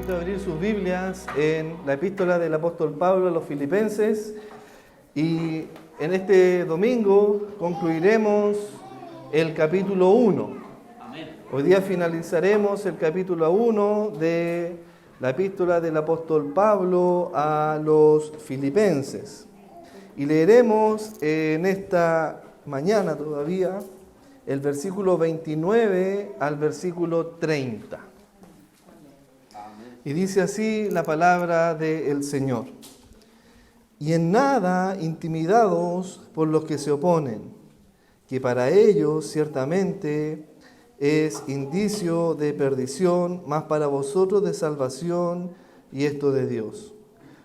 invito a abrir sus Biblias en la epístola del apóstol Pablo a los Filipenses y en este domingo concluiremos el capítulo 1. Hoy día finalizaremos el capítulo 1 de la epístola del apóstol Pablo a los Filipenses. Y leeremos en esta mañana todavía el versículo 29 al versículo 30. Y dice así la palabra del Señor. Y en nada intimidados por los que se oponen, que para ellos ciertamente es indicio de perdición, mas para vosotros de salvación, y esto de Dios.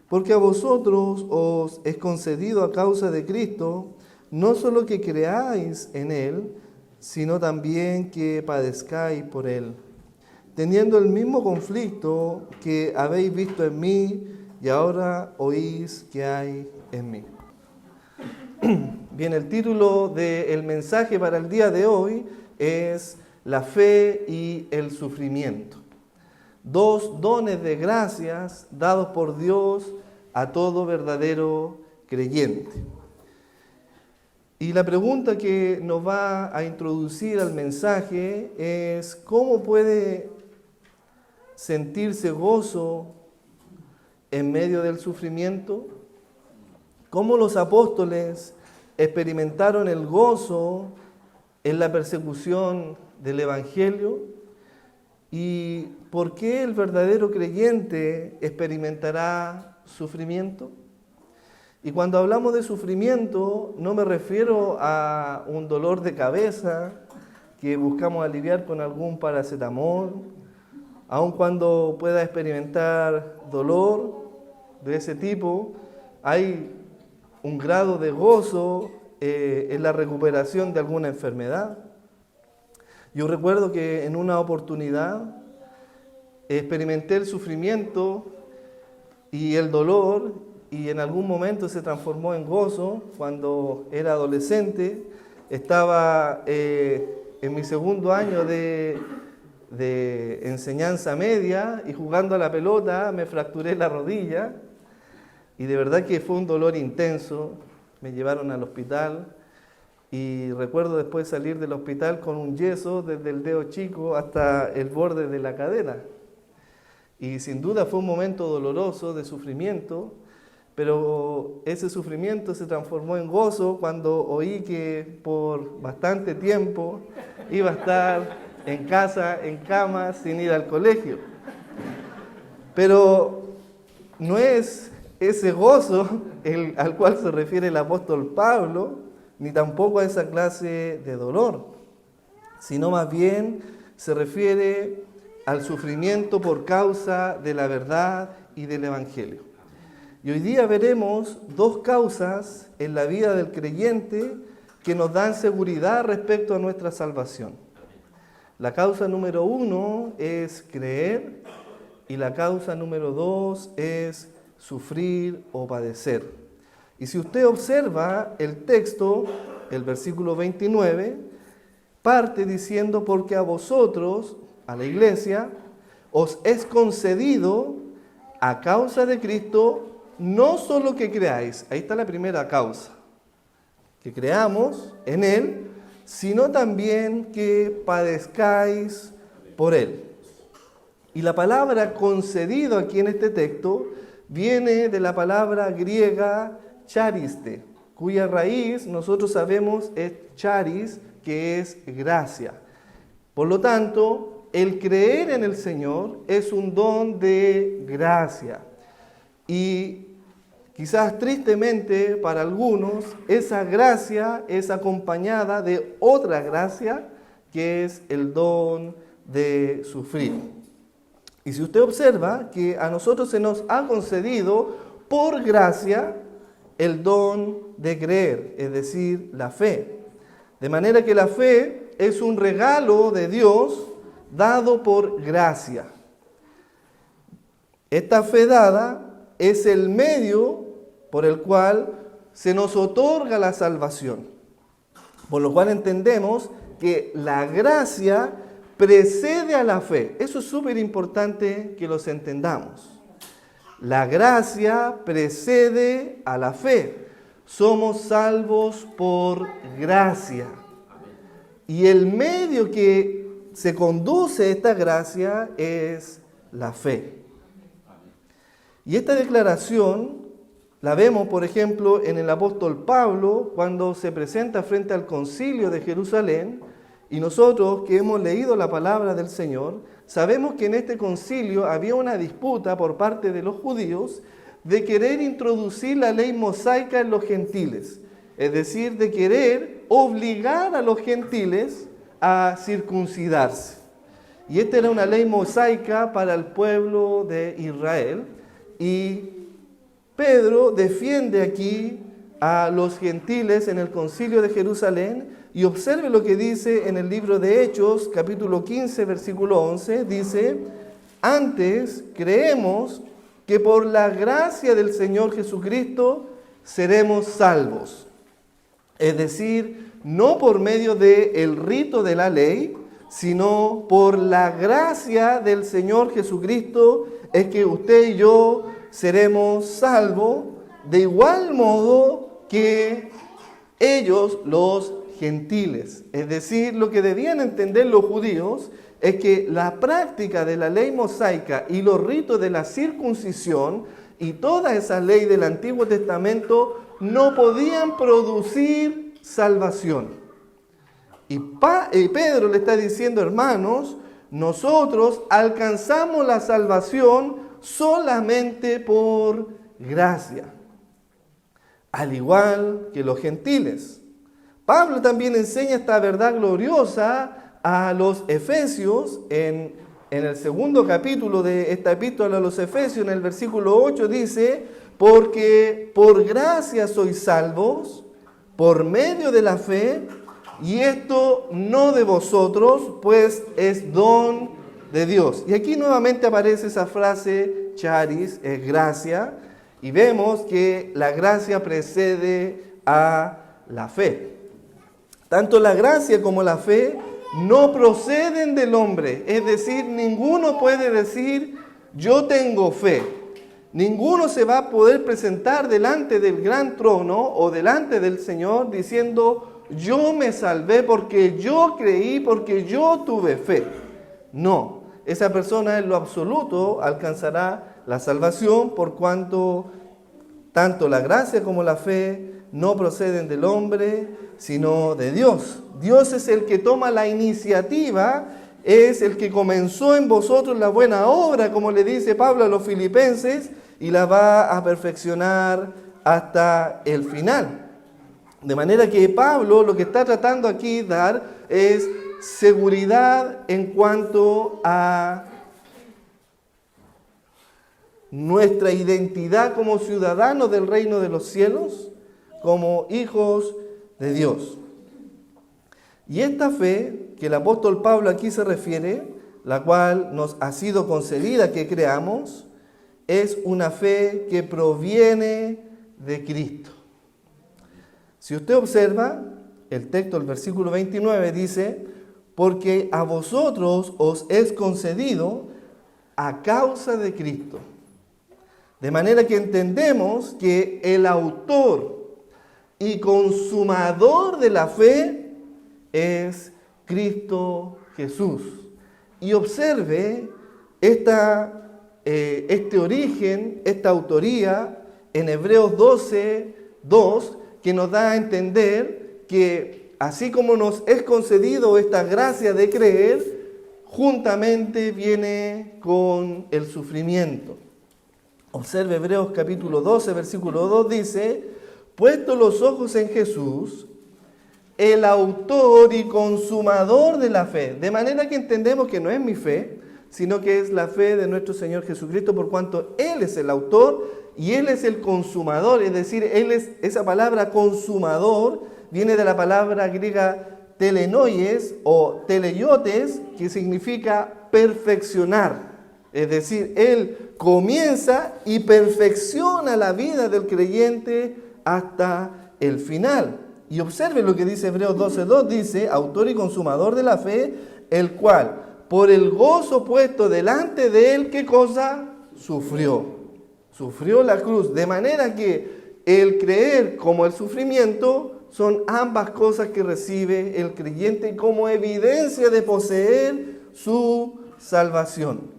Porque a vosotros os es concedido a causa de Cristo, no solo que creáis en Él, sino también que padezcáis por Él, teniendo el mismo conflicto que habéis visto en mí y ahora oís que hay en mí. Bien, el título del mensaje para el día de hoy es La fe y el sufrimiento. Dos dones de gracias dados por Dios a todo verdadero creyente. Y la pregunta que nos va a introducir al mensaje es: ¿cómo puede sentirse gozo en medio del sufrimiento? ¿Cómo los apóstoles experimentaron el gozo en la persecución del Evangelio? ¿Y por qué el verdadero creyente experimentará sufrimiento? Y cuando hablamos de sufrimiento, no me refiero a un dolor de cabeza que buscamos aliviar con algún paracetamol, aun cuando pueda experimentar dolor de ese tipo, hay un grado de gozo en la recuperación de alguna enfermedad. Yo recuerdo que en una oportunidad experimenté el sufrimiento y el dolor, y en algún momento se transformó en gozo. Cuando era adolescente, estaba en mi segundo año de enseñanza media y jugando a la pelota me fracturé la rodilla y de verdad que fue un dolor intenso. Me llevaron al hospital y recuerdo después salir del hospital con un yeso desde el dedo chico hasta el borde de la cadera. Y sin duda fue un momento doloroso de sufrimiento, pero ese sufrimiento se transformó en gozo cuando oí que por bastante tiempo iba a estar en casa, en cama, sin ir al colegio. Pero no es ese gozo al cual se refiere el apóstol Pablo, ni tampoco a esa clase de dolor, sino más bien se refiere al sufrimiento por causa de la verdad y del Evangelio. Y hoy día veremos dos causas en la vida del creyente que nos dan seguridad respecto a nuestra salvación. La causa número 1 es creer y la causa número 2 es sufrir o padecer. Y si usted observa el texto, el versículo 29, parte diciendo: porque a vosotros, a la iglesia, os es concedido a causa de Cristo, no solo que creáis, ahí está la primera causa, que creamos en Él, sino también que padezcáis por Él. Y la palabra concedido aquí en este texto viene de la palabra griega chariste, cuya raíz nosotros sabemos es charis, que es gracia. Por lo tanto, el creer en el Señor es un don de gracia. Y quizás tristemente para algunos, esa gracia es acompañada de otra gracia, que es el don de sufrir. Y si usted observa que a nosotros se nos ha concedido por gracia el don de creer, es decir, la fe. De manera que la fe es un regalo de Dios dado por gracia. Esta fe dada es el medio por el cual se nos otorga la salvación. Por lo cual entendemos que la gracia precede a la fe. Eso es súper importante que los entendamos. La gracia precede a la fe. Somos salvos por gracia. Y el medio que se conduce a esta gracia es la fe. Y esta declaración la vemos, por ejemplo, en el apóstol Pablo, cuando se presenta frente al concilio de Jerusalén, y nosotros que hemos leído la palabra del Señor, sabemos que en este concilio había una disputa por parte de los judíos de querer introducir la ley mosaica en los gentiles, es decir, de querer obligar a los gentiles a circuncidarse. Y esta era una ley mosaica para el pueblo de Israel, y Pedro defiende aquí a los gentiles en el concilio de Jerusalén, y observe lo que dice en el libro de Hechos, capítulo 15, versículo 11, dice: antes creemos que por la gracia del Señor Jesucristo seremos salvos. Es decir, no por medio del rito de la ley, sino por la gracia del Señor Jesucristo es que usted y yo seremos salvos, de igual modo que ellos, los gentiles. Es decir, lo que debían entender los judíos es que la práctica de la ley mosaica y los ritos de la circuncisión y toda esa ley del Antiguo Testamento no podían producir salvación. Y Pedro le está diciendo: hermanos, nosotros alcanzamos la salvación solamente por gracia, al igual que los gentiles. Pablo también enseña esta verdad gloriosa a los efesios en el segundo capítulo de esta epístola a los Efesios, en el versículo 8 dice: porque por gracia sois salvos por medio de la fe, y esto no de vosotros, pues es don de Dios. Y aquí nuevamente aparece esa frase charis, es gracia, y vemos que la gracia precede a la fe. Tanto la gracia como la fe no proceden del hombre, es decir, ninguno puede decir yo tengo fe. Ninguno se va a poder presentar delante del gran trono o delante del Señor diciendo yo me salvé porque yo creí, porque yo tuve fe. No, esa persona en lo absoluto alcanzará la salvación por cuanto tanto la gracia como la fe no proceden del hombre, sino de Dios. Dios es el que toma la iniciativa, es el que comenzó en vosotros la buena obra, como le dice Pablo a los filipenses, y la va a perfeccionar hasta el final. De manera que Pablo lo que está tratando aquí de dar es seguridad en cuanto a nuestra identidad como ciudadanos del reino de los cielos, como hijos de Dios. Y esta fe que el apóstol Pablo aquí se refiere, la cual nos ha sido concedida que creamos, es una fe que proviene de Cristo. Si usted observa el texto, el versículo 29 dice: porque a vosotros os es concedido a causa de Cristo. De manera que entendemos que el autor y consumador de la fe es Cristo Jesús. Y observe este origen, esta autoría en Hebreos 12:2, que nos da a entender que así como nos es concedido esta gracia de creer, juntamente viene con el sufrimiento. Observe Hebreos capítulo 12, versículo 2, dice: puesto los ojos en Jesús, el autor y consumador de la fe. De manera que entendemos que no es mi fe, sino que es la fe de nuestro Señor Jesucristo, por cuanto Él es el autor y Él es el consumador. Es decir, esa palabra consumador viene de la palabra griega telenoies o teleiotes, que significa perfeccionar. Es decir, Él comienza y perfecciona la vida del creyente hasta el final. Y observe lo que dice Hebreos 12:2, dice: autor y consumador de la fe, el cual, por el gozo puesto delante de él, ¿qué cosa? Sufrió. Sufrió la cruz. De manera que el creer como el sufrimiento son ambas cosas que recibe el creyente como evidencia de poseer su salvación.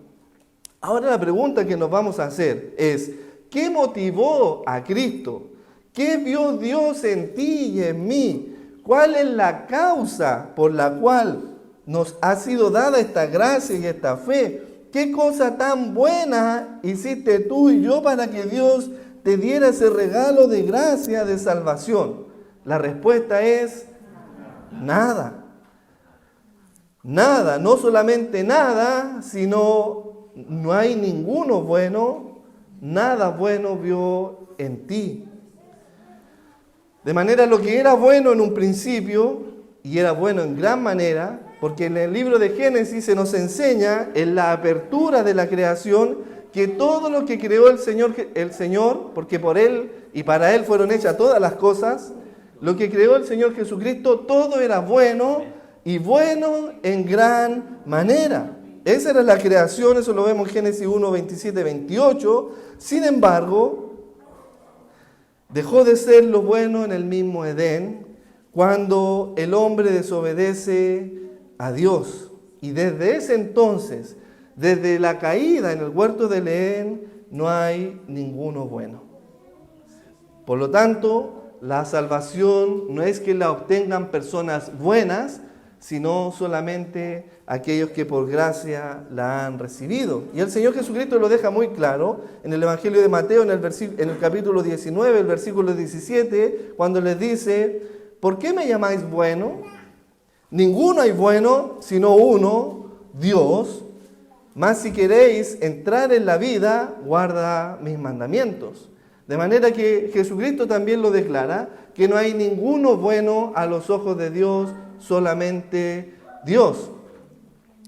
Ahora la pregunta que nos vamos a hacer es, ¿qué motivó a Cristo? ¿Qué vio Dios en ti y en mí? ¿Cuál es la causa por la cual nos ha sido dada esta gracia y esta fe? ¿Qué cosa tan buena hiciste tú y yo para que Dios te diera ese regalo de gracia, de salvación? La respuesta es nada. Nada, no solamente nada, sino no hay ninguno bueno, nada bueno vio en ti. De manera lo que era bueno en un principio, y era bueno en gran manera, porque en el libro de Génesis se nos enseña en la apertura de la creación que todo lo que creó el Señor, porque por Él y para Él fueron hechas todas las cosas, lo que creó el Señor Jesucristo, todo era bueno y bueno en gran manera. Esa era la creación, eso lo vemos en Génesis 1, 27, 28. Sin embargo, dejó de ser lo bueno en el mismo Edén cuando el hombre desobedece a Dios. Y desde ese entonces, desde la caída en el huerto del Edén, no hay ninguno bueno. Por lo tanto, la salvación no es que la obtengan personas buenas, sino solamente aquellos que por gracia la han recibido. Y el Señor Jesucristo lo deja muy claro en el Evangelio de Mateo, en el capítulo 19, el versículo 17, cuando les dice, ¿por qué me llamáis bueno? Ninguno hay bueno, sino uno, Dios. Mas si queréis entrar en la vida, guarda mis mandamientos. De manera que Jesucristo también lo declara, que no hay ninguno bueno a los ojos de Dios, solamente Dios.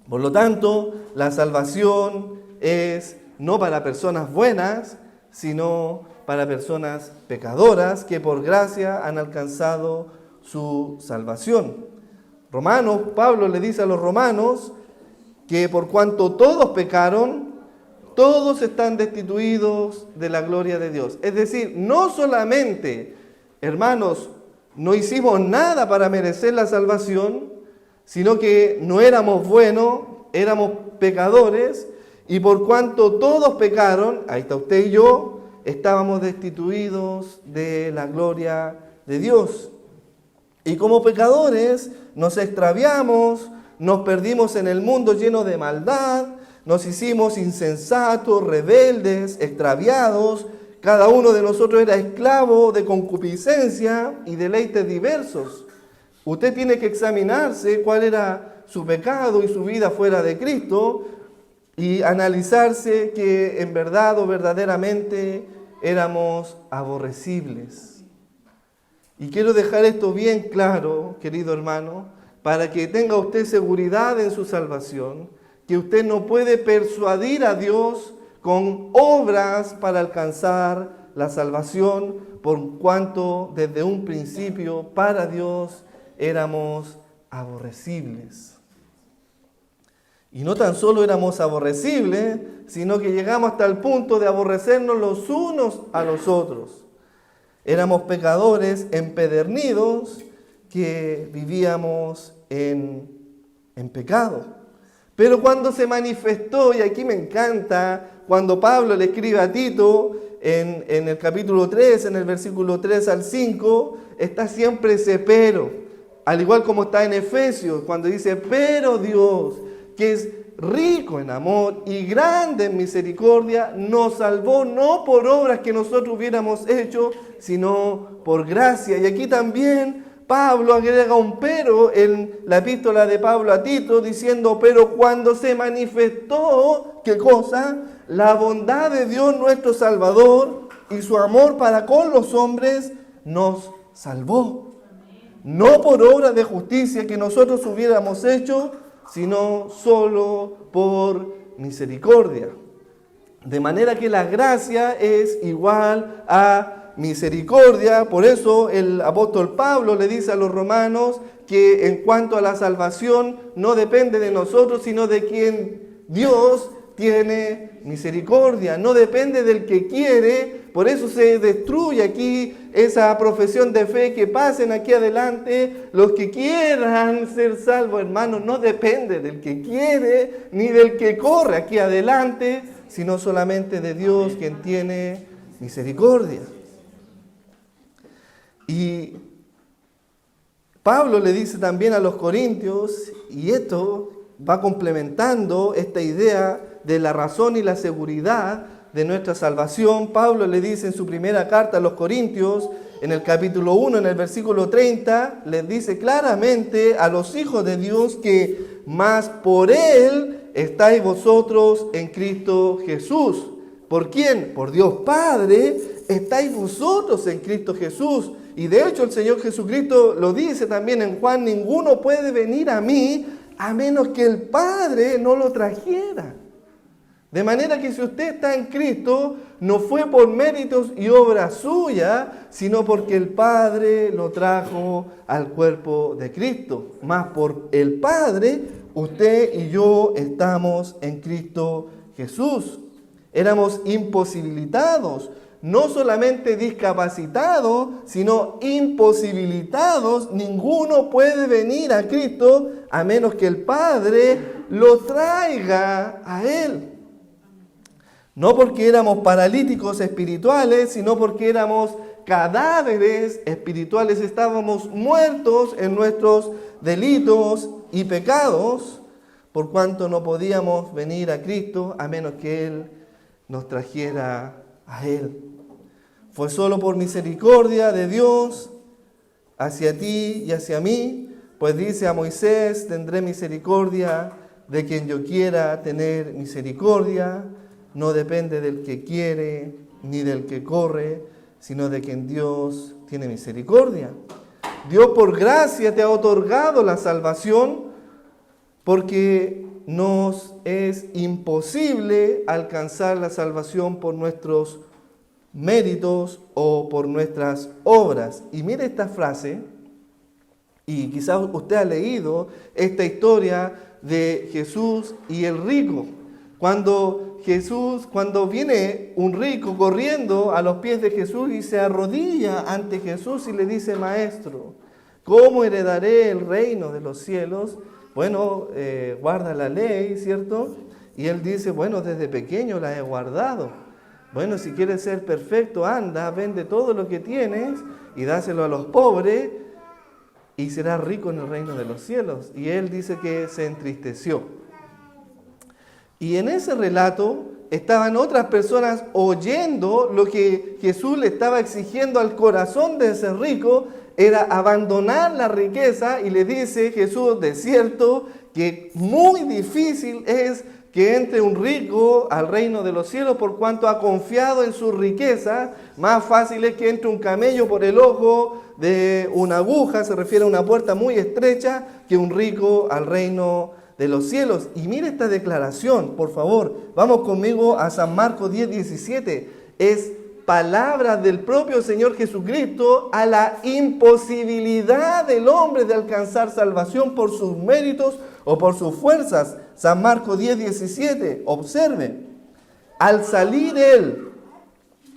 Por lo tanto, la salvación es no para personas buenas, sino para personas pecadoras que por gracia han alcanzado su salvación. Pablo le dice a los romanos que por cuanto todos pecaron, todos están destituidos de la gloria de Dios. Es decir, no solamente, hermanos, no hicimos nada para merecer la salvación, sino que no éramos buenos, éramos pecadores, y por cuanto todos pecaron, ahí está usted y yo, estábamos destituidos de la gloria de Dios. Y como pecadores nos extraviamos, nos perdimos en el mundo lleno de maldad, nos hicimos insensatos, rebeldes, extraviados. Cada uno de nosotros era esclavo de concupiscencia y deleites diversos. Usted tiene que examinarse cuál era su pecado y su vida fuera de Cristo y analizarse que en verdad o verdaderamente éramos aborrecibles. Y quiero dejar esto bien claro, querido hermano, para que tenga usted seguridad en su salvación, que usted no puede persuadir a Dios con obras para alcanzar la salvación, por cuanto desde un principio para Dios éramos aborrecibles. Y no tan solo éramos aborrecibles, sino que llegamos hasta el punto de aborrecernos los unos a los otros. Éramos pecadores empedernidos que vivíamos en pecado. Pero cuando se manifestó, y aquí me encanta, cuando Pablo le escribe a Tito, en el capítulo 3, en el versículo 3 al 5, está siempre ese pero. Al igual como está en Efesios, cuando dice, pero Dios, que es rico en amor y grande en misericordia, nos salvó no por obras que nosotros hubiéramos hecho, sino por gracia. Y aquí también Pablo agrega un pero en la epístola de Pablo a Tito, diciendo, pero cuando se manifestó, ¿qué cosa? La bondad de Dios nuestro Salvador y su amor para con los hombres nos salvó. No por obras de justicia que nosotros hubiéramos hecho, sino solo por misericordia. De manera que la gracia es igual a misericordia. Por eso el apóstol Pablo le dice a los romanos que en cuanto a la salvación no depende de nosotros, sino de quien Dios tiene misericordia. No depende del que quiere. Por eso se destruye aquí esa profesión de fe, que pasen aquí adelante los que quieran ser salvos, hermanos. No depende del que quiere ni del que corre aquí adelante, sino solamente de Dios, quien tiene misericordia. Y Pablo le dice también a los corintios, y esto va complementando esta idea de la razón y la seguridad de nuestra salvación. Pablo le dice en su primera carta a los corintios, en el capítulo 1, en el versículo 30, les dice claramente a los hijos de Dios que más por Él estáis vosotros en Cristo Jesús. ¿Por quién? Por Dios Padre estáis vosotros en Cristo Jesús. Y de hecho el Señor Jesucristo lo dice también en Juan: ninguno puede venir a mí a menos que el Padre no lo trajera. De manera que si usted está en Cristo, no fue por méritos y obra suya, sino porque el Padre lo trajo al cuerpo de Cristo. Más por el Padre, usted y yo estamos en Cristo Jesús. Éramos imposibilitados, no solamente discapacitados, sino imposibilitados. Ninguno puede venir a Cristo a menos que el Padre lo traiga a Él. No porque éramos paralíticos espirituales, sino porque éramos cadáveres espirituales. Estábamos muertos en nuestros delitos y pecados, por cuanto no podíamos venir a Cristo a menos que Él nos trajera a Él. Fue solo por misericordia de Dios hacia ti y hacia mí, pues dice a Moisés: tendré misericordia de quien yo quiera tener misericordia. No depende del que quiere ni del que corre, sino de quien Dios tiene misericordia. Dios por gracia te ha otorgado la salvación, porque nos es imposible alcanzar la salvación por nuestros méritos o por nuestras obras. Y mire esta frase, y quizás usted ha leído esta historia de Jesús y el rico. Cuando viene un rico corriendo a los pies de Jesús y se arrodilla ante Jesús y le dice: Maestro, ¿cómo heredaré el reino de los cielos? Bueno, guarda la ley, ¿cierto? Y él dice: bueno, desde pequeño la he guardado. Bueno, si quieres ser perfecto, anda, vende todo lo que tienes y dáselo a los pobres y serás rico en el reino de los cielos. Y él dice que se entristeció. Y en ese relato estaban otras personas oyendo lo que Jesús le estaba exigiendo al corazón de ese rico, era abandonar la riqueza, y le dice Jesús: de cierto que muy difícil es que entre un rico al reino de los cielos, por cuanto ha confiado en su riqueza. Más fácil es que entre un camello por el ojo de una aguja, se refiere a una puerta muy estrecha, que un rico al reino de los cielos. Y mire esta declaración, por favor. Vamos conmigo a San Marcos 10:17. Es palabra del propio Señor Jesucristo a la imposibilidad del hombre de alcanzar salvación por sus méritos o por sus fuerzas. San Marcos 10:17. Observe. Al salir él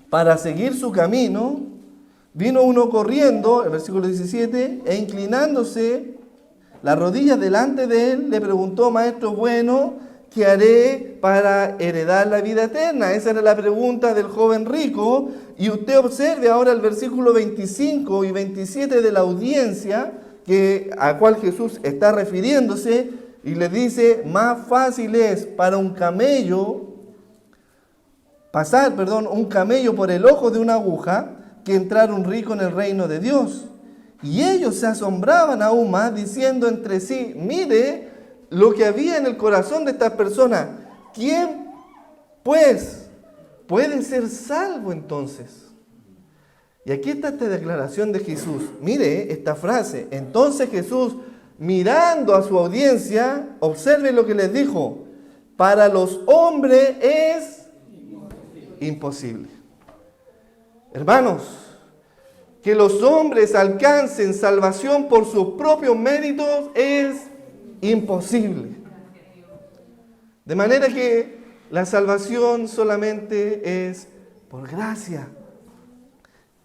para seguir su camino, vino uno corriendo, el versículo 17, e inclinándose la rodilla delante de él, le preguntó: Maestro bueno, ¿qué haré para heredar la vida eterna? Esa era la pregunta del joven rico. Y usted observe ahora el versículo 25 y 27 de la audiencia a cual Jesús está refiriéndose, y le dice: más fácil es para un camello un camello por el ojo de una aguja que entrar un rico en el reino de Dios. Y ellos se asombraban aún más, diciendo entre sí: mire lo que había en el corazón de estas personas. ¿Quién, pues, puede ser salvo entonces? Y aquí está esta declaración de Jesús. Mire esta frase. Entonces Jesús, mirando a su audiencia, observe lo que les dijo: para los hombres es imposible. Hermanos, que los hombres alcancen salvación por sus propios méritos es imposible. De manera que la salvación solamente es por gracia.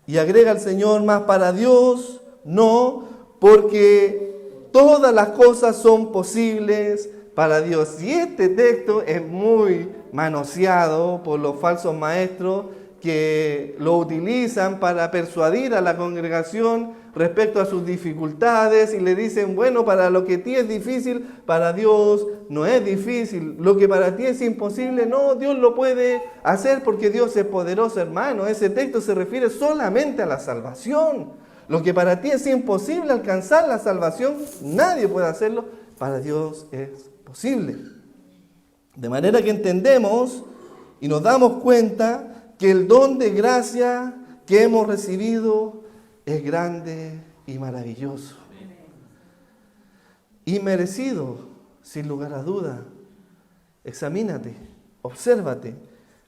Y agrega el Señor, más para Dios no, porque todas las cosas son posibles para Dios. Y este texto es muy manoseado por los falsos maestros que lo utilizan para persuadir a la congregación respecto a sus dificultades y le dicen, bueno, para lo que a ti es difícil, para Dios no es difícil. Lo que para ti es imposible, no, Dios lo puede hacer porque Dios es poderoso, hermano. Ese texto se refiere solamente a la salvación. Lo que para ti es imposible alcanzar la salvación, nadie puede hacerlo, para Dios es posible. De manera que entendemos y nos damos cuenta que el don de gracia que hemos recibido es grande y maravilloso. Y merecido, sin lugar a duda. Examínate, obsérvate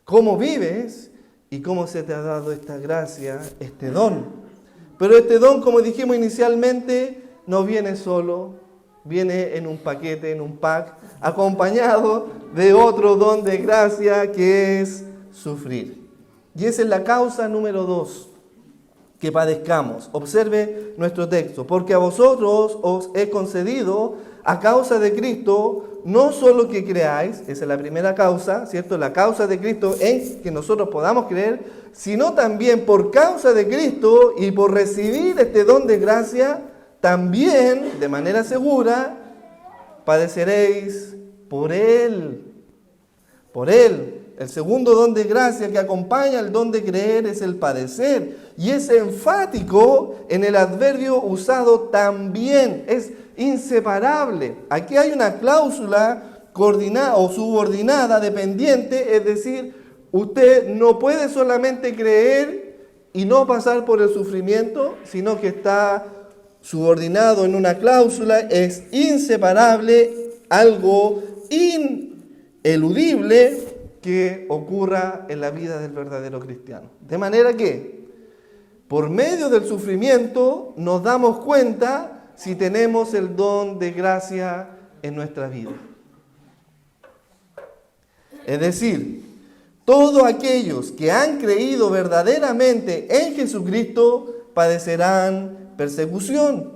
cómo vives y cómo se te ha dado esta gracia, este don. Pero este don, como dijimos inicialmente, no viene solo, viene en un paquete, en un pack, acompañado de otro don de gracia que es sufrir. Y esa es la causa número 2, que padezcamos. Observe nuestro texto. Porque a vosotros os he concedido, a causa de Cristo, no solo que creáis, esa es la primera causa, ¿cierto? La causa de Cristo en que nosotros podamos creer, sino también por causa de Cristo y por recibir este don de gracia, también, de manera segura, padeceréis por Él. Por Él. El segundo don de gracia que acompaña al don de creer es el padecer. Y es enfático en el adverbio usado también. Es inseparable. Aquí hay una cláusula coordinada o subordinada, dependiente. Es decir, usted no puede solamente creer y no pasar por el sufrimiento, sino que está subordinado en una cláusula. Es inseparable, algo ineludible que ocurra en la vida del verdadero cristiano. De manera que, por medio del sufrimiento, nos damos cuenta si tenemos el don de gracia en nuestra vida. Es decir, todos aquellos que han creído verdaderamente en Jesucristo padecerán persecución.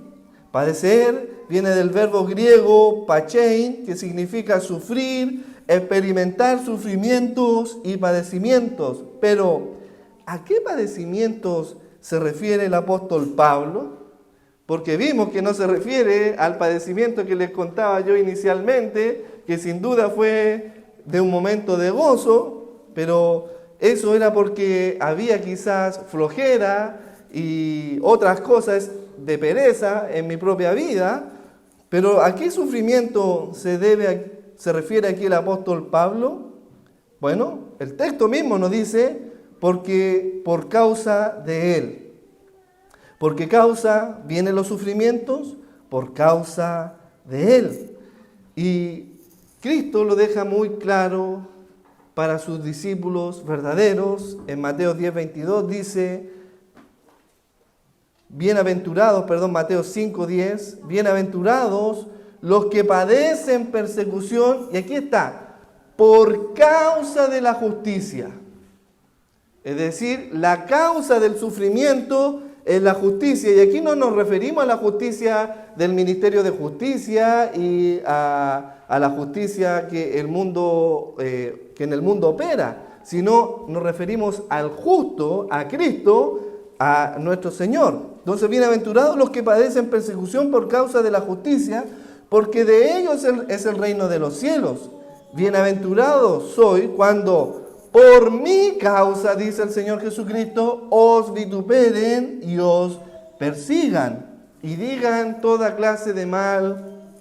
Padecer viene del verbo griego pachein, que significa sufrir, experimentar sufrimientos y padecimientos. Pero, ¿a qué padecimientos se refiere el apóstol Pablo? Porque vimos que no se refiere al padecimiento que les contaba yo inicialmente, que sin duda fue de un momento de gozo, pero eso era porque había quizás flojera y otras cosas de pereza en mi propia vida. Pero ¿a qué sufrimiento se refiere aquí el apóstol Pablo? Bueno, el texto mismo nos dice, porque por causa de Él. ¿Por qué causa vienen los sufrimientos? Por causa de Él. Y Cristo lo deja muy claro para sus discípulos verdaderos. En Mateo 10:22 dice, Mateo 5:10, bienaventurados los que padecen persecución, y aquí está, por causa de la justicia. Es decir, la causa del sufrimiento es la justicia, y aquí no nos referimos a la justicia del Ministerio de Justicia y a la justicia que en el mundo opera, sino nos referimos al justo, a Cristo, a nuestro Señor. Entonces, bienaventurados los que padecen persecución por causa de la justicia, porque de ellos es el reino de los cielos. Bienaventurado soy cuando por mi causa, dice el Señor Jesucristo, os vituperen y os persigan y digan toda clase de mal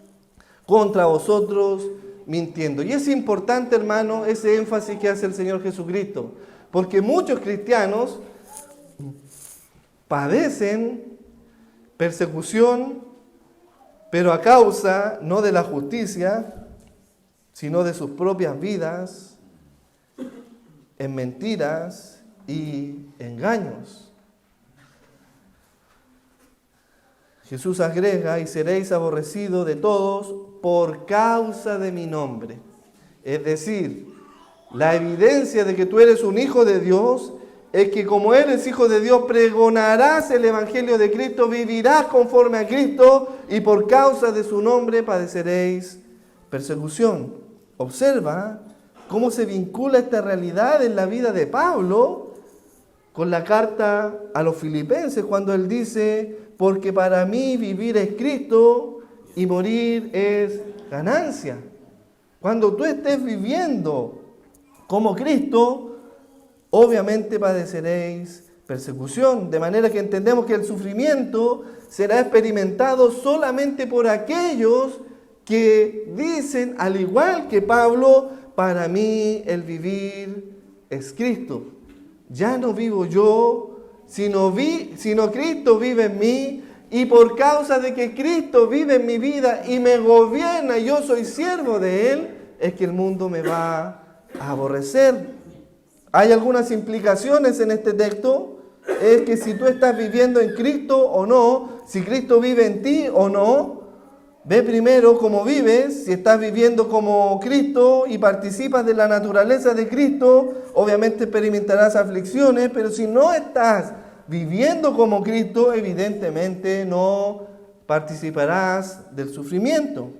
contra vosotros mintiendo. Y es importante, hermano, ese énfasis que hace el Señor Jesucristo, porque muchos cristianos padecen persecución, pero a causa no de la justicia, sino de sus propias vidas, en mentiras y engaños. Jesús agrega, y seréis aborrecidos de todos por causa de mi nombre. Es decir, la evidencia de que tú eres un hijo de Dios es que como eres hijo de Dios, pregonarás el Evangelio de Cristo, vivirás conforme a Cristo y por causa de su nombre padeceréis persecución. Observa cómo se vincula esta realidad en la vida de Pablo con la carta a los Filipenses, cuando él dice, porque para mí vivir es Cristo y morir es ganancia. Cuando tú estés viviendo como Cristo, obviamente padeceréis persecución, de manera que entendemos que el sufrimiento será experimentado solamente por aquellos que dicen, al igual que Pablo, para mí el vivir es Cristo. Ya no vivo yo, sino Cristo vive en mí, y por causa de que Cristo vive en mi vida y me gobierna, y yo soy siervo de Él, es que el mundo me va a aborrecer. Hay algunas implicaciones en este texto. Es que si tú estás viviendo en Cristo o no, si Cristo vive en ti o no, ve primero cómo vives. Si estás viviendo como Cristo y participas de la naturaleza de Cristo, obviamente experimentarás aflicciones, pero si no estás viviendo como Cristo, evidentemente no participarás del sufrimiento.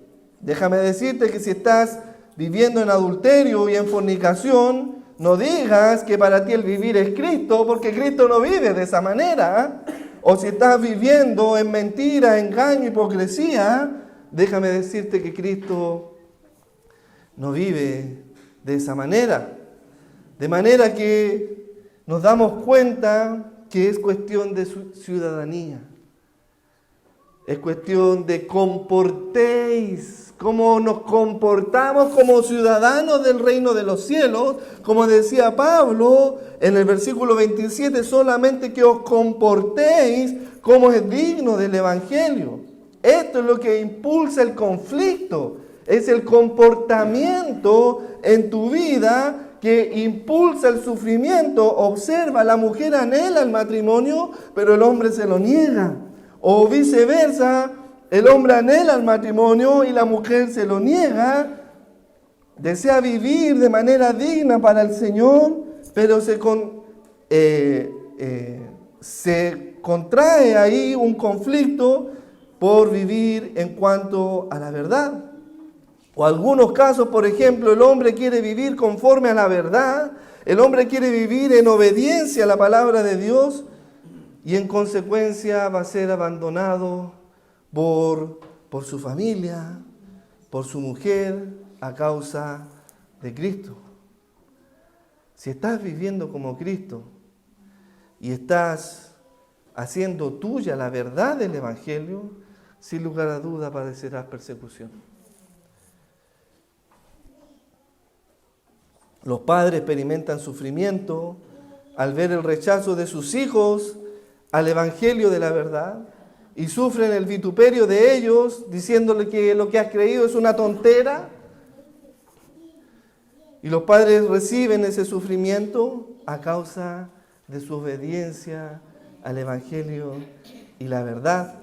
Déjame decirte que si estás viviendo en adulterio y en fornicación, no digas que para ti el vivir es Cristo, porque Cristo no vive de esa manera. O si estás viviendo en mentira, engaño, hipocresía, déjame decirte que Cristo no vive de esa manera. De manera que nos damos cuenta que es cuestión de ciudadanía. Es cuestión de comportéis, cómo nos comportamos como ciudadanos del reino de los cielos. Como decía Pablo en el versículo 27, solamente que os comportéis como es digno del Evangelio. Esto es lo que impulsa el conflicto, es el comportamiento en tu vida que impulsa el sufrimiento. Observa, la mujer anhela el matrimonio, pero el hombre se lo niega. O viceversa, el hombre anhela el matrimonio y la mujer se lo niega. Desea vivir de manera digna para el Señor, pero se contrae ahí un conflicto por vivir en cuanto a la verdad. O algunos casos, por ejemplo, el hombre quiere vivir conforme a la verdad, el hombre quiere vivir en obediencia a la palabra de Dios y en consecuencia va a ser abandonado por su familia, por su mujer, a causa de Cristo. Si estás viviendo como Cristo y estás haciendo tuya la verdad del Evangelio, sin lugar a duda padecerás persecución. Los padres experimentan sufrimiento al ver el rechazo de sus hijos al Evangelio de la verdad y sufren el vituperio de ellos, diciéndole que lo que has creído es una tontera. Y los padres reciben ese sufrimiento a causa de su obediencia al Evangelio y la verdad.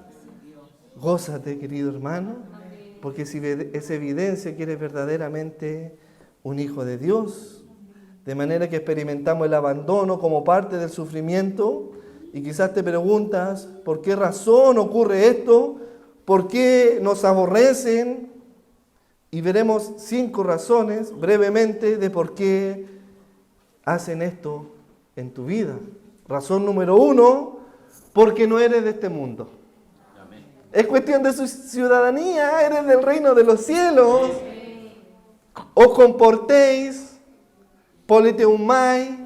Gózate, querido hermano, porque si es evidencia que eres verdaderamente un hijo de Dios, de manera que experimentamos el abandono como parte del sufrimiento. Y quizás te preguntas, ¿por qué razón ocurre esto? ¿Por qué nos aborrecen? Y veremos 5 razones brevemente de por qué hacen esto en tu vida. Razón número 1, porque no eres de este mundo. Amén. Es cuestión de su ciudadanía, eres del reino de los cielos. Os comportéis, politeumai,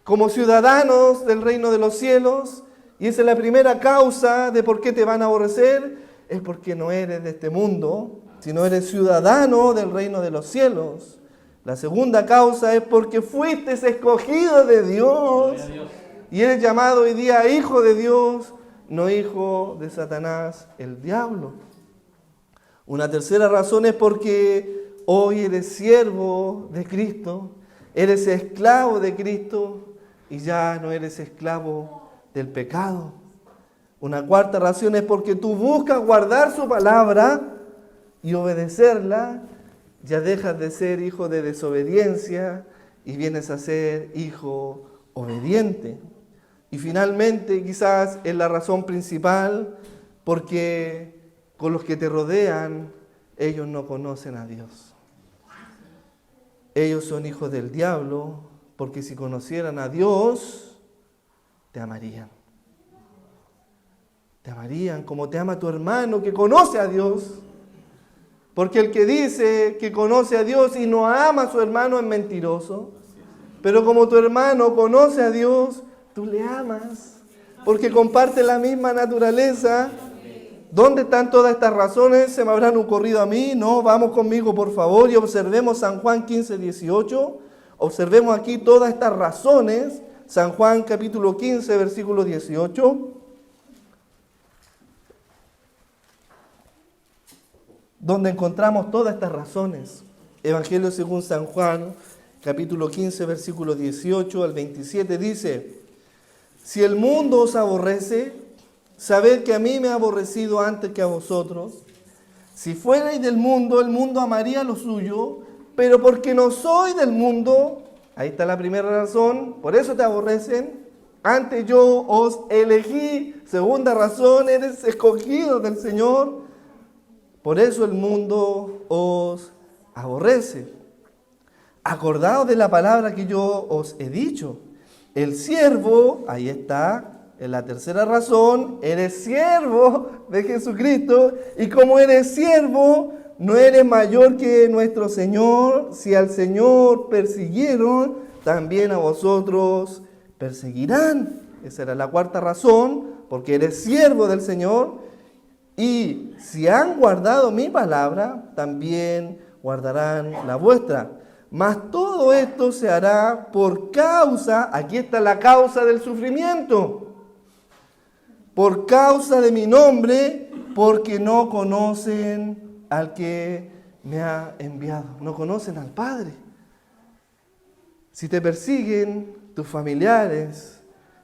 como ciudadanos del reino de los cielos, y esa es la primera causa de por qué te van a aborrecer, es porque no eres de este mundo, sino eres ciudadano del reino de los cielos. La segunda causa es porque fuiste escogido de Dios, y eres llamado hoy día hijo de Dios, no hijo de Satanás, el diablo. Una tercera razón es porque hoy eres siervo de Cristo, eres esclavo de Cristo, y ya no eres esclavo del pecado. Una cuarta razón es porque tú buscas guardar su palabra y obedecerla, ya dejas de ser hijo de desobediencia y vienes a ser hijo obediente. Y finalmente, quizás es la razón principal, porque con los que te rodean, ellos no conocen a Dios. Ellos son hijos del diablo, porque si conocieran a Dios, te amarían. Te amarían como te ama tu hermano que conoce a Dios. Porque el que dice que conoce a Dios y no ama a su hermano es mentiroso. Pero como tu hermano conoce a Dios, tú le amas. Porque comparte la misma naturaleza. ¿Dónde están todas estas razones? ¿Se me habrán ocurrido a mí? No, vamos conmigo por favor y observemos San Juan 15, 18. Observemos aquí todas estas razones. San Juan capítulo 15, versículo 18. Donde encontramos todas estas razones. Evangelio según San Juan, capítulo 15, versículo 18 al 27, dice: si el mundo os aborrece, sabed que a mí me ha aborrecido antes que a vosotros. Si fuerais del mundo, el mundo amaría lo suyo, pero porque no soy del mundo, ahí está la primera razón, por eso te aborrecen. Antes yo os elegí. Segunda razón, eres escogido del Señor. Por eso el mundo os aborrece. Acordaos de la palabra que yo os he dicho. El siervo, ahí está, en la tercera razón, eres siervo de Jesucristo. Y como eres siervo, no eres mayor que nuestro Señor. Si al Señor persiguieron, también a vosotros perseguirán. Esa era la cuarta razón, porque eres siervo del Señor. Y si han guardado mi palabra, también guardarán la vuestra. Mas todo esto se hará por causa, aquí está la causa del sufrimiento, por causa de mi nombre, porque no conocen al que me ha enviado. No conocen al Padre. Si te persiguen tus familiares,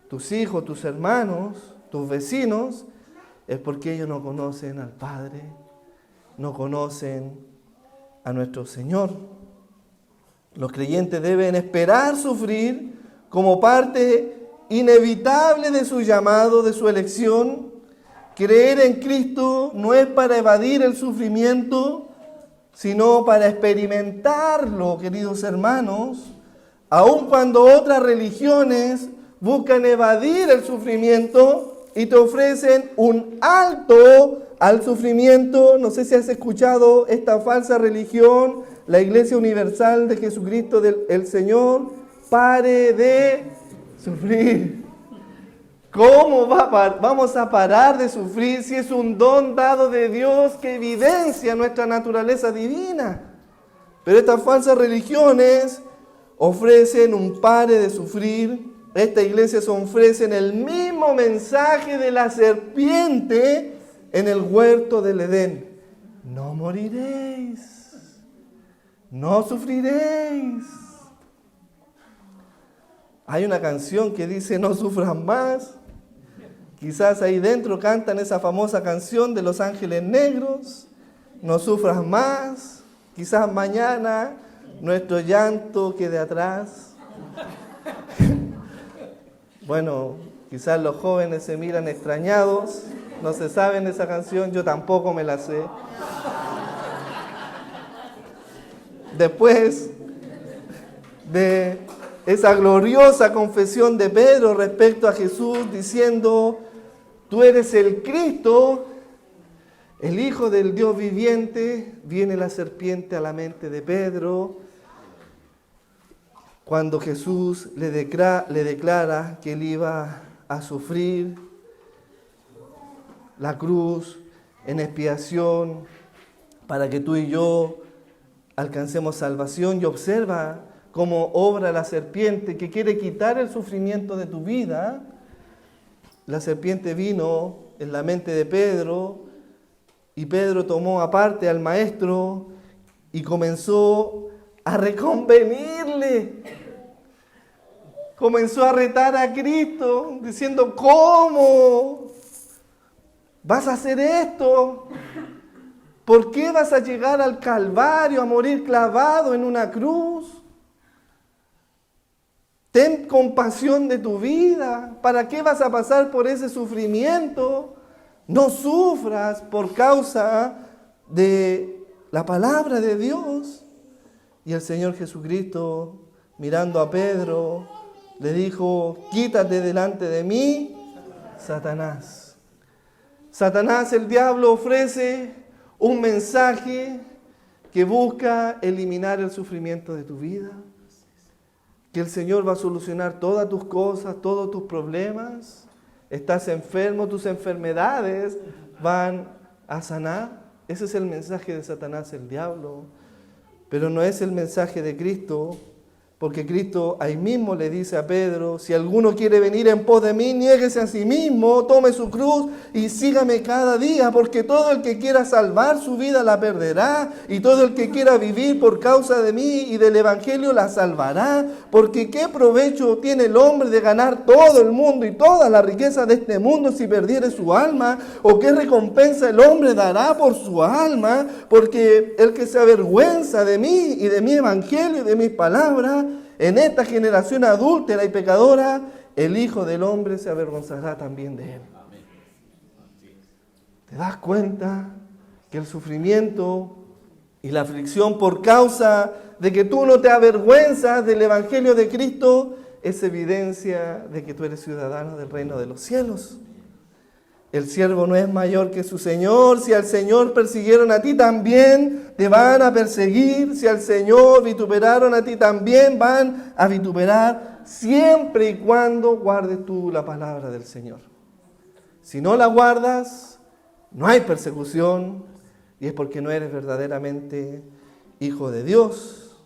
tus hijos, tus hermanos, tus vecinos, es porque ellos no conocen al Padre, no conocen a nuestro Señor. Los creyentes deben esperar sufrir como parte inevitable de su llamado, de su elección. Creer en Cristo no es para evadir el sufrimiento, sino para experimentarlo, queridos hermanos. Aun cuando otras religiones buscan evadir el sufrimiento y te ofrecen un alto al sufrimiento. No sé si has escuchado esta falsa religión, la Iglesia Universal de Jesucristo el Señor. Pare de sufrir. ¿Cómo vamos a parar de sufrir si es un don dado de Dios que evidencia nuestra naturaleza divina? Pero estas falsas religiones ofrecen un pare de sufrir. Esta iglesia se ofrece el mismo mensaje de la serpiente en el huerto del Edén. No moriréis, no sufriréis. Hay una canción que dice no sufran más. Quizás ahí dentro cantan esa famosa canción de Los Ángeles Negros. No sufras más. Quizás mañana nuestro llanto quede atrás. Bueno, quizás los jóvenes se miran extrañados, no se saben esa canción, yo tampoco me la sé. Después de esa gloriosa confesión de Pedro respecto a Jesús, diciendo, tú eres el Cristo, el Hijo del Dios viviente, viene la serpiente a la mente de Pedro, cuando Jesús le declara que él iba a sufrir la cruz en expiación para que tú y yo alcancemos salvación. Y observa cómo obra la serpiente que quiere quitar el sufrimiento de tu vida. La serpiente vino en la mente de Pedro y Pedro tomó aparte al maestro y comenzó a reconvenirle. Comenzó a retar a Cristo, diciendo, ¿cómo ¿Vas a hacer esto? ¿Por qué vas a llegar al Calvario a morir clavado en una cruz? Ten compasión de tu vida. ¿Para qué vas a pasar por ese sufrimiento? No sufras por causa de la palabra de Dios. Y el Señor Jesucristo, mirando a Pedro, le dijo: quítate delante de mí, Satanás. Satanás, el diablo, ofrece un mensaje que busca eliminar el sufrimiento de tu vida. Que el Señor va a solucionar todas tus cosas, todos tus problemas. Estás enfermo, tus enfermedades van a sanar. Ese es el mensaje de Satanás, el diablo. Pero no es el mensaje de Cristo, porque Cristo ahí mismo le dice a Pedro: si alguno quiere venir en pos de mí, niéguese a sí mismo, tome su cruz y sígame cada día, porque todo el que quiera salvar su vida la perderá, y todo el que quiera vivir por causa de mí y del Evangelio la salvará, porque ¿qué provecho tiene el hombre de ganar todo el mundo y toda la riqueza de este mundo si perdiere su alma? ¿O qué recompensa el hombre dará por su alma? Porque el que se avergüenza de mí y de mi Evangelio y de mis palabras, en esta generación adúltera y pecadora, el Hijo del Hombre se avergonzará también de él. ¿Te das cuenta que el sufrimiento y la aflicción por causa de que tú no te avergüenzas del Evangelio de Cristo es evidencia de que tú eres ciudadano del reino de los cielos? El siervo no es mayor que su Señor. Si al Señor persiguieron, a ti también te van a perseguir. Si al Señor vituperaron, a ti también van a vituperar, siempre y cuando guardes tú la palabra del Señor. Si no la guardas, no hay persecución, y es porque no eres verdaderamente hijo de Dios.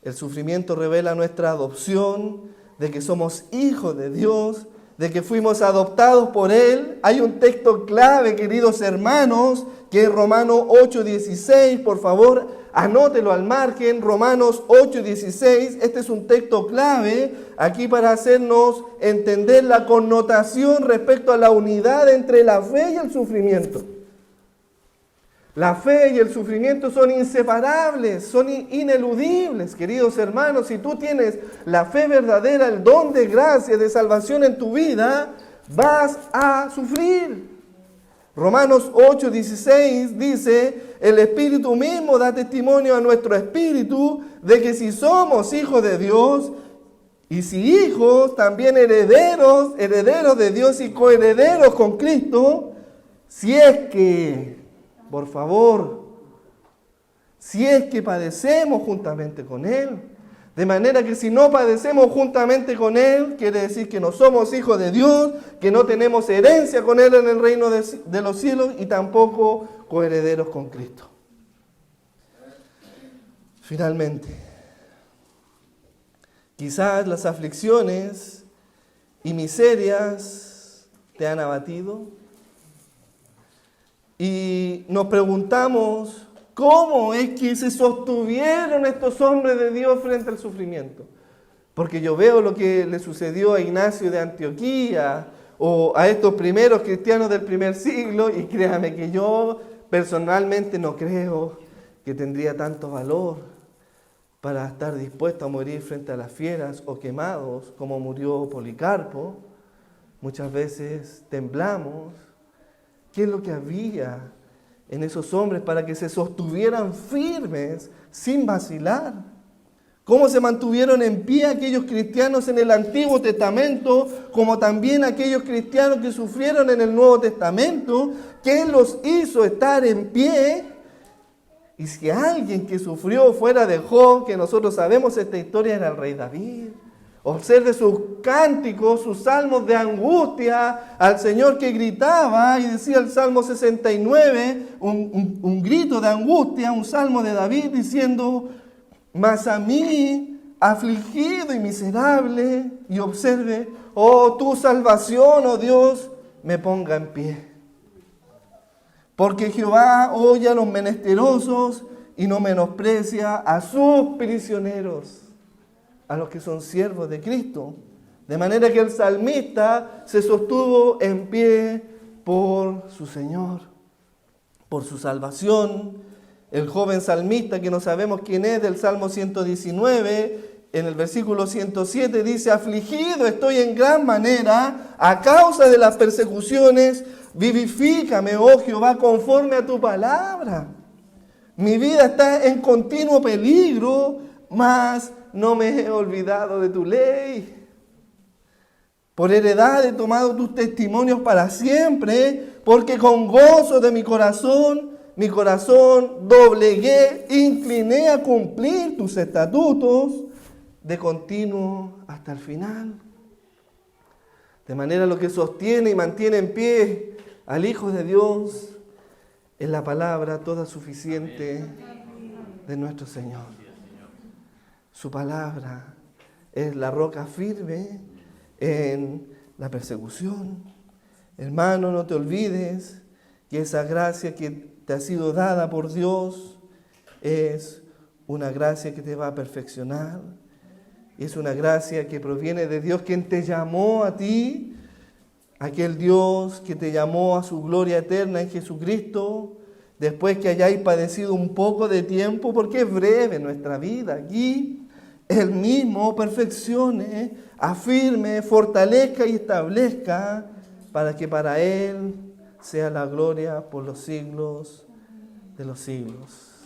El sufrimiento revela nuestra adopción, de que somos hijos de Dios, de que fuimos adoptados por Él. Hay un texto clave, queridos hermanos, que es Romanos 8:16. Por favor, anótelo al margen, Romanos 8:16. Este es un texto clave aquí para hacernos entender la connotación respecto a la unidad entre la fe y el sufrimiento. La fe y el sufrimiento son inseparables, son ineludibles, queridos hermanos. Si tú tienes la fe verdadera, el don de gracia, de salvación en tu vida, vas a sufrir. Romanos 8:16 dice: el Espíritu mismo da testimonio a nuestro espíritu de que si somos hijos de Dios, y si hijos, también herederos de Dios y coherederos con Cristo, si es que... Por favor, si es que padecemos juntamente con Él. De manera que si no padecemos juntamente con Él, quiere decir que no somos hijos de Dios, que no tenemos herencia con Él en el reino de los cielos y tampoco coherederos con Cristo. Finalmente, quizás las aflicciones y miserias te han abatido. Y nos preguntamos, ¿cómo es que se sostuvieron estos hombres de Dios frente al sufrimiento? Porque yo veo lo que le sucedió a Ignacio de Antioquía o a estos primeros cristianos del primer siglo, y créame que yo personalmente no creo que tendría tanto valor para estar dispuesto a morir frente a las fieras o quemados como murió Policarpo. Muchas veces temblamos. ¿Qué es lo que había en esos hombres para que se sostuvieran firmes sin vacilar? ¿Cómo se mantuvieron en pie aquellos cristianos en el Antiguo Testamento, como también aquellos cristianos que sufrieron en el Nuevo Testamento? ¿Qué los hizo estar en pie? Y si alguien que sufrió fuera de Job, que nosotros sabemos esta historia, era el rey David. Observe sus cánticos, sus salmos de angustia al Señor, que gritaba, y decía el Salmo 69, un grito de angustia, un salmo de David diciendo: mas a mí, afligido y miserable, y observe, oh tu salvación, oh Dios, me ponga en pie. Porque Jehová oye a los menesterosos y no menosprecia a sus prisioneros, a los que son siervos de Cristo. De manera que el salmista se sostuvo en pie por su Señor, por su salvación. El joven salmista, que no sabemos quién es, del Salmo 119, en el versículo 107 dice: afligido estoy en gran manera a causa de las persecuciones, vivifícame, oh Jehová, conforme a tu palabra. Mi vida está en continuo peligro, mas no me he olvidado de tu ley. Por heredad he tomado tus testimonios para siempre, porque con gozo de mi corazón doblegué, incliné a cumplir tus estatutos de continuo hasta el final. De manera lo que sostiene y mantiene en pie al Hijo de Dios es la palabra toda suficiente de nuestro Señor. Su palabra es la roca firme en la persecución. Hermano, no te olvides que esa gracia que te ha sido dada por Dios es una gracia que te va a perfeccionar. Es una gracia que proviene de Dios, quien te llamó a ti, aquel Dios que te llamó a su gloria eterna en Jesucristo, después que hayáis padecido un poco de tiempo, porque es breve nuestra vida aquí. Él mismo perfeccione, afirme, fortalezca y establezca, para que para Él sea la gloria por los siglos de los siglos.